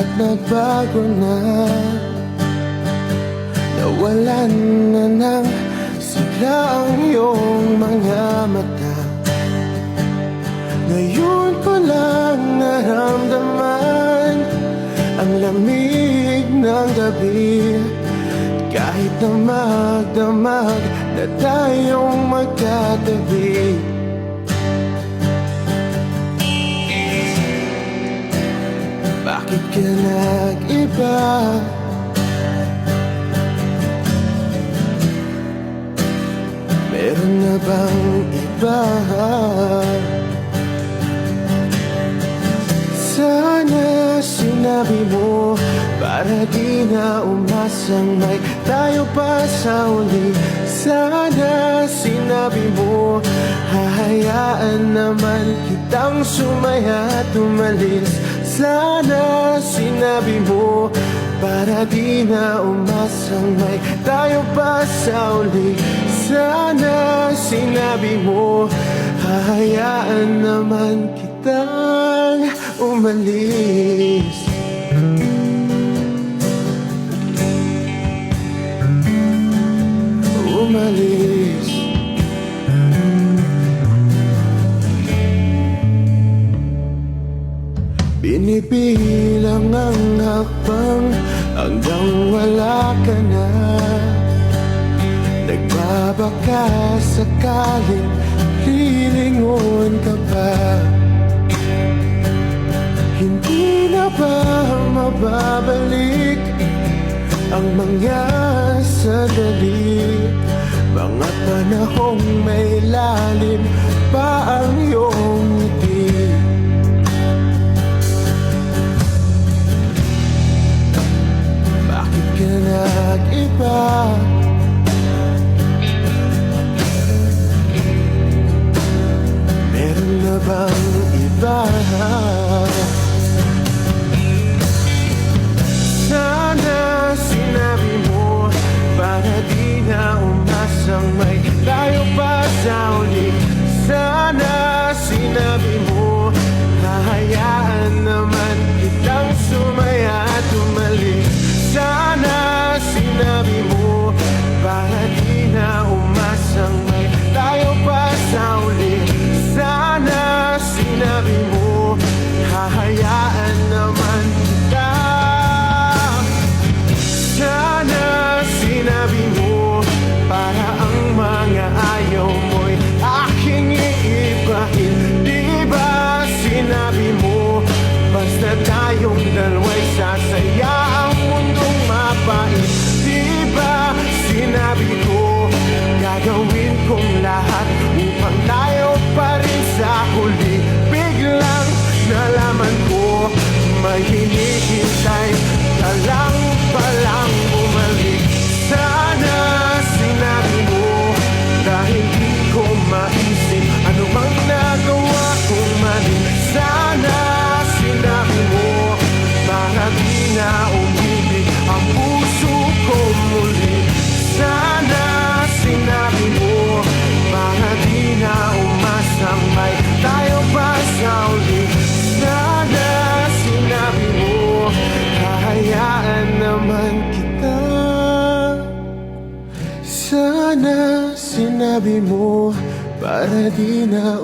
at nagbago na. Nawalan na ng sigla ang iyong mga mata. Ngayon ko lang naramdaman ang lamig ng gabi. Kahit na magdamag na tayong magkatabi. Bakit ka nag-iba? Meron na bang iba? Sana sinabi mo para di na umasang may tayo pa sa uli. Sana sinabi mo hahayaan naman kitang sumaya at umalis. Sana sinabi mo para di na umasang may tayo pa sa uli. Sana sinabi mo hahayaan naman kitang umalis. Umalis. Binibilang ang hakbang hanggang wala ka na. Nagbabaka sakaling lilingon ka pa. Hindi na ba mababalik ang mga sandali? Mga panahong may lalim pa ang iyong ngiti. Bakit ka nag-iba? Meron na bang iba? Sana sinabi mo para di na umasang may tayo pa sa uli. Sana sinabi mo hahayaan naman kitang sumaya at umalis. Sana sinabi mo para di na umasang may tayo pa sa uli. Sana sinabi mo hahayaan naman kita. Sana sinabi mo para ang mga ayaw mo'y aking iibahin. Di ba sinabi mo basta tayong dalawa'y sasaya ang mundong mapait? Di ba sinabi ko gagawin kong lahat upang tayo pa rin sa huli? Biglang nalaman ko may hinihintay ka lang palang bumalik. Sana sinabi mo dahil di ko maisip ano mang nagawa kong mali. Sana sinabi mo para di na umibig ang puso ko muli. Sana sinabi mo para di na umasang may tayo pa sa uli. Sana sinabi mo hahayaan naman kita. Sana sinabi mo para di na